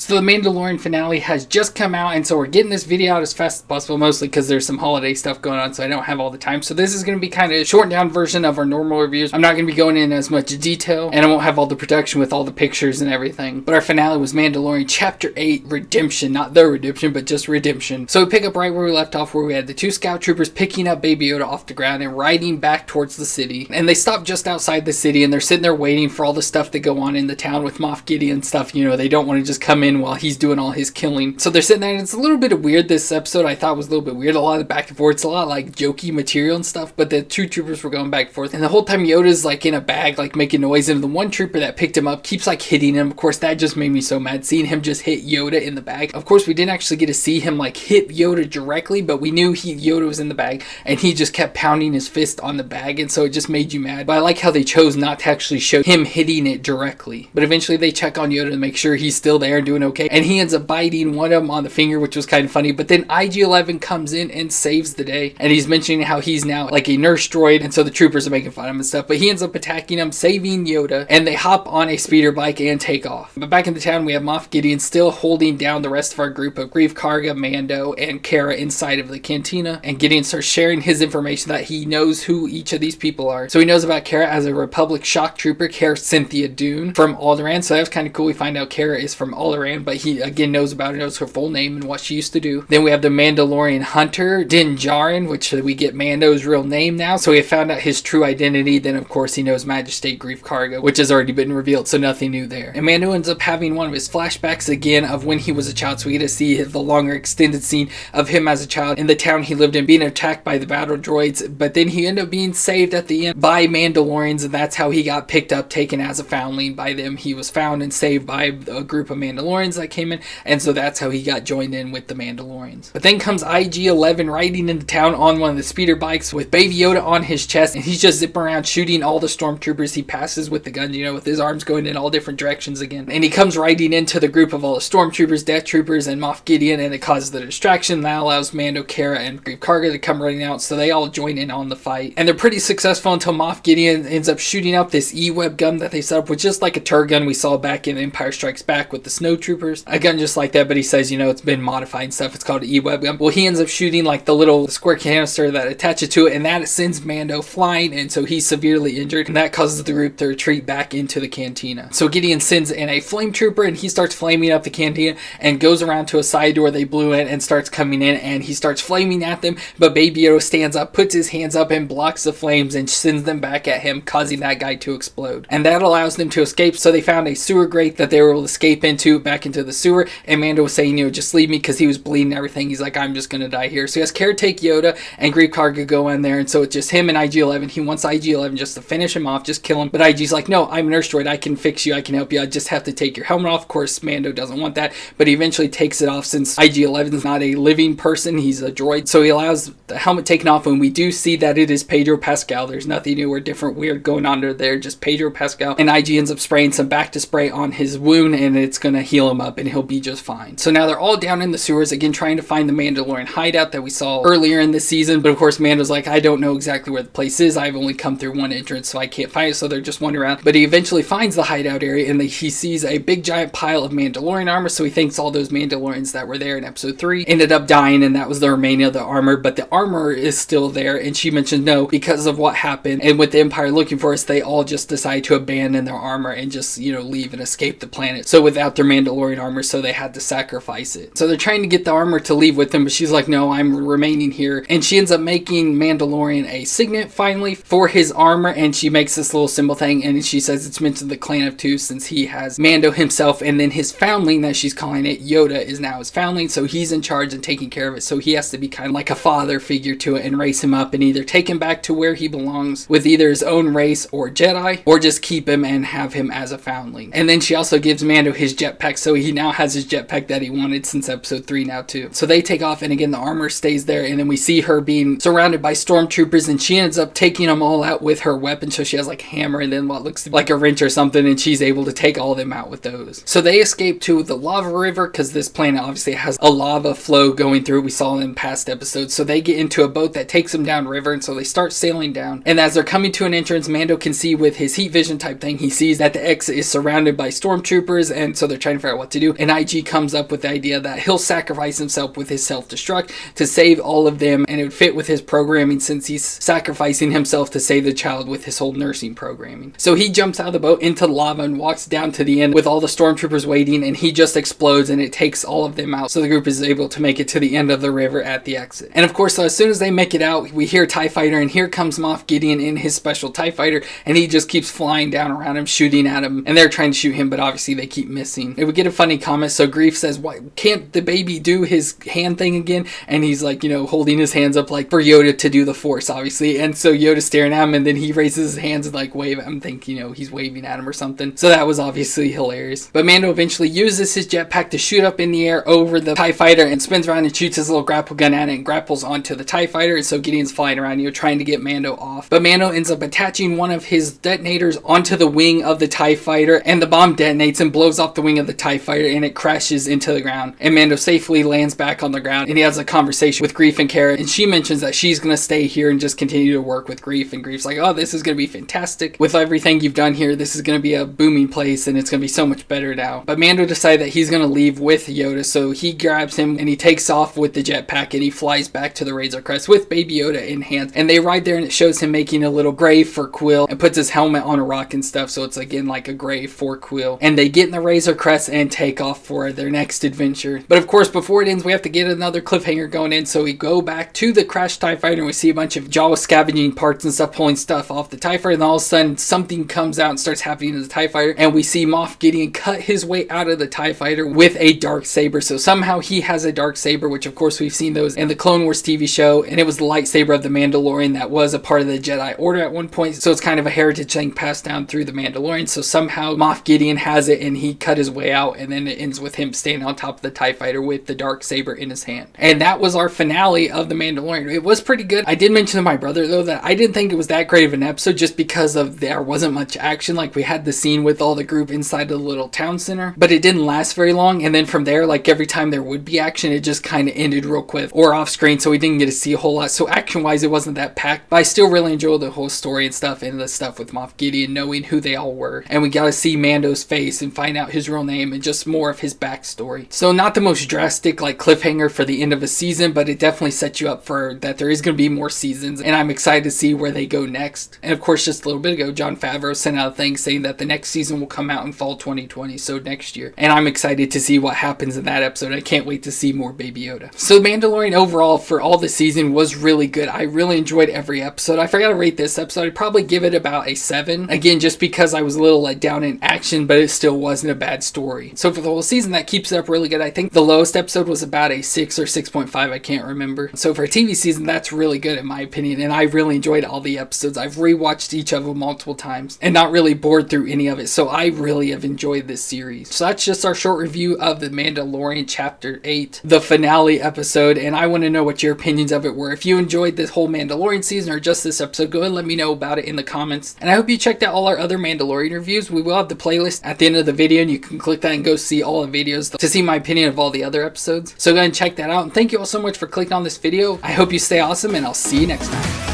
So the Mandalorian finale has just come out, and so we're getting this video out as fast as possible, mostly because there's some holiday stuff going on, so I don't have all the time. So this is going to be kind of a shortened down version of our normal reviews. I'm not going to be going in as much detail, and I won't have all the production with all the pictures and everything. But our finale was Mandalorian Chapter 8, Redemption. Not the redemption, but just redemption. So we pick up right where we left off, where we had the two scout troopers picking up Baby Yoda off the ground and riding back towards the city. And they stop just outside the city, and they're sitting there waiting for all the stuff to go on in the town with Moff Gideon stuff. You know, they don't want to just come in while he's doing all his killing. So they're sitting there, and it's a little bit of weird. This episode I thought was a little bit weird. A lot of the back and forth. It's a lot like jokey material and stuff, but the two troopers were going back and forth. And the whole time Yoda's like in a bag, like making noise, and the one trooper that picked him up keeps like hitting him. Of course, that just made me so mad, seeing him just hit Yoda in the bag. Of course, we didn't actually get to see him like hit Yoda directly, but we knew Yoda was in the bag, and he just kept pounding his fist on the bag, and so it just made you mad. But I like how they chose not to actually show him hitting it directly. But eventually they check on Yoda to make sure he's still there and doing okay, and he ends up biting one of them on the finger, which was kind of funny. But then IG-11 comes in and saves the day, and he's mentioning how he's now like a nurse droid, and so the troopers are making fun of him and stuff, but he ends up attacking him, saving Yoda, and they hop on a speeder bike and take off. But back in the town, we have Moff Gideon still holding down the rest of our group of Greef Karga, Mando, and Cara inside of the cantina, and Gideon starts sharing his information that he knows who each of these people are. So he knows about Cara as a Republic shock trooper, Cara Cynthia Dune from Alderaan. So that was kind of cool. We find out Cara is from Alderaan, but he again knows about her, knows her full name and what she used to do. Then we have the Mandalorian hunter, Din Djarin, which we get Mando's real name now. So we have found out his true identity. Then of course he knows Majesty Greef Karga, which has already been revealed, so nothing new there. And Mando ends up having one of his flashbacks again of when he was a child. So we get to see the longer extended scene of him as a child in the town he lived in, being attacked by the battle droids, but then he ended up being saved at the end by Mandalorians, and that's how he got picked up, taken as a foundling by them. He was found and saved by a group of Mandalorians that came in, and so that's how he got joined in with the Mandalorians. But then comes IG-11 riding into town on one of the speeder bikes with Baby Yoda on his chest, and he's just zipping around shooting all the stormtroopers he passes with the gun, you know, with his arms going in all different directions again. And he comes riding into the group of all the stormtroopers, death troopers, and Moff Gideon, and it causes the distraction. That allows Mando, Cara, and Greef Karga to come running out, so they all join in on the fight. And they're pretty successful until Moff Gideon ends up shooting up this E-Web gun that they set up, which is just like a turret gun we saw back in Empire Strikes Back with the snow troopers. A gun just like that, but he says, you know, it's been modified and stuff. It's called an E-Web gun. Well, he ends up shooting like the little square canister that attaches to it, and that sends Mando flying, and so he's severely injured, and that causes the group to retreat back into the cantina. So Gideon sends in a flame trooper, and he starts flaming up the cantina and goes around to a side door they blew in and starts coming in, and he starts flaming at them, but Baby Yoda stands up, puts his hands up, and blocks the flames and sends them back at him, causing that guy to explode. And that allows them to escape, so they found a sewer grate that they were able to escape into, back into the sewer, and Mando was saying, you know, just leave me, because he was bleeding and everything. He's like, I'm just gonna die here. So he has Cara take Yoda, and Greef Karga go in there, and so it's just him and IG-11. He wants IG-11 just to finish him off, just kill him, but IG's like, no, I'm a nurse droid, I can fix you, I can help you, I just have to take your helmet off. Of course, Mando doesn't want that, but he eventually takes it off since IG-11 is not a living person, he's a droid, so he allows the helmet taken off, and we do see that it is Pedro Pascal. There's nothing new or different weird going on there, just Pedro Pascal, and IG ends up spraying some back to spray on his wound, and it's gonna heal him up, and he'll be just fine. So now they're all down in the sewers, again trying to find the Mandalorian hideout that we saw earlier in this season, but of course Mando's like, I don't know exactly where the place is, I've only come through one entrance, so I can't find it, so they're just wandering around, but he eventually finds the hideout area, and he sees a big giant pile of Mandalorian armor, so he thinks all those Mandalorians that were there in episode 3 ended up dying, and that was the remaining of the armor, but the armor is still there, and she mentioned no, because of what happened, and with the Empire looking for us, they all just decide to abandon their armor and just, you know, leave and escape the planet, so without their Mandalorian armor, so they had to sacrifice it. So they're trying to get the armor to leave with them, but she's like, no, I'm remaining here, and she ends up making Mandalorian a signet finally for his armor, and she makes this little symbol thing, and she says it's meant to the Clan of Two, since he has Mando himself, and then his foundling, as she's calling it, Yoda, is now his foundling, so he's in charge and taking care of it, so he has to be kind of like a father figure to it and raise him up and either take him back to where he belongs with either his own race or Jedi, or just keep him and have him as a foundling. And then she also gives Mando his jetpack, so he now has his jetpack that he wanted since episode 3 now too. So they take off, and again the armor stays there, and then we see her being surrounded by stormtroopers, and she ends up taking them all out with her weapon, so she has like a hammer and then what looks like a wrench or something, and she's able to take all of them out with those. So they escape to the lava river, because this planet obviously has a lava flow going through, we saw in past episodes, so they get into a boat that takes them down river, and so they start sailing down, and as they're coming to an entrance, Mando can see with his heat vision type thing, he sees that the exit is surrounded by stormtroopers, and so they're trying to figure out out what to do. And IG comes up with the idea that he'll sacrifice himself with his self-destruct to save all of them, and it would fit with his programming since he's sacrificing himself to save the child with his whole nursing programming. So he jumps out of the boat into the lava and walks down to the end with all the stormtroopers waiting, and he just explodes and it takes all of them out. So the group is able to make it to the end of the river at the exit. And of course, so as soon as they make it out, we hear TIE Fighter, and here comes Moff Gideon in his special TIE Fighter, and he just keeps flying down around him, shooting at him, and they're trying to shoot him, but obviously they keep missing. And we get a funny comment. So Greef says, why can't the baby do his hand thing again? And he's like, you know, holding his hands up like for Yoda to do the Force, obviously. And so Yoda's staring at him, and then he raises his hands and like wave at him, thinking, you know, he's waving at him or something. So that was obviously hilarious. But Mando eventually uses his jetpack to shoot up in the air over the TIE Fighter and spins around and shoots his little grapple gun at it and grapples onto the TIE Fighter. And so Gideon's flying around, you know, trying to get Mando off. But Mando ends up attaching one of his detonators onto the wing of the TIE Fighter, and the bomb detonates and blows off the wing of the TIE Fighter, and it crashes into the ground. And Mando safely lands back on the ground, and he has a conversation with Greef and Cara, and she mentions that she's going to stay here and just continue to work with Greef. And Greef's like, oh, this is going to be fantastic. With everything you've done here, this is going to be a booming place, and it's going to be so much better now. But Mando decided that he's going to leave with Yoda, so he grabs him and he takes off with the jetpack, and he flies back to the Razor Crest with Baby Yoda in hand. And they ride there, and it shows him making a little grave for Quill and puts his helmet on a rock and stuff, so it's again like a grave for Quill. And they get in the Razor Crest and take off for their next adventure. But of course, before it ends, we have to get another cliffhanger going in, so we go back to the crashed TIE Fighter, and we see a bunch of Jawa scavenging parts and stuff, pulling stuff off the TIE Fighter, and all of a sudden something comes out and starts happening to the TIE Fighter, and we see Moff Gideon cut his way out of the TIE Fighter with a dark saber. So somehow he has a dark saber, which of course we've seen those in the Clone Wars TV show, and it was the lightsaber of the Mandalorian that was a part of the Jedi Order at one point, so it's kind of a heritage thing passed down through the Mandalorian. So somehow Moff Gideon has it, and he cut his way out, and then it ends with him standing on top of the TIE Fighter with the dark saber in his hand. And that was our finale of the Mandalorian. It was pretty good. I did mention to my brother though that I didn't think it was that great of an episode, just because of there wasn't much action. Like, we had the scene with all the group inside the little town center, but it didn't last very long, and then from there, like every time there would be action, it just kind of ended real quick or off screen, so we didn't get to see a whole lot. So action wise, it wasn't that packed, but I still really enjoyed the whole story and stuff, and the stuff with Moff Gideon, knowing who they all were, and we got to see Mando's face and find out his real name and just more of his backstory. So not the most drastic like cliffhanger for the end of a season, but it definitely sets you up for that there is going to be more seasons, and I'm excited to see where they go next. And of course, just a little bit ago, Jon Favreau sent out a thing saying that the next season will come out in fall 2020, so next year, and I'm excited to see what happens in that episode. I can't wait to see more Baby Yoda. So Mandalorian overall for all the season was really good. I really enjoyed every episode. I forgot to rate this episode. I'd probably give it about a 7, again just because I was a little let down in action, but it still wasn't a bad story. So for the whole season, that keeps it up really good. I think the lowest episode was about a 6 or 6.5, I can't remember. So for a TV season, that's really good in my opinion, and I really enjoyed all the episodes. I've rewatched each of them multiple times and not really bored through any of it, so I really have enjoyed this series. So that's just our short review of The Mandalorian Chapter 8, the finale episode, and I want to know what your opinions of it were. If you enjoyed this whole Mandalorian season or just this episode, go ahead and let me know about it in the comments. And I hope you checked out all our other Mandalorian reviews. We will have the playlist at the end of the video, and you can click that and go see all the videos to see my opinion of all the other episodes. So go ahead and check that out, and thank you all so much for clicking on this video. I hope you stay awesome, and I'll see you next time.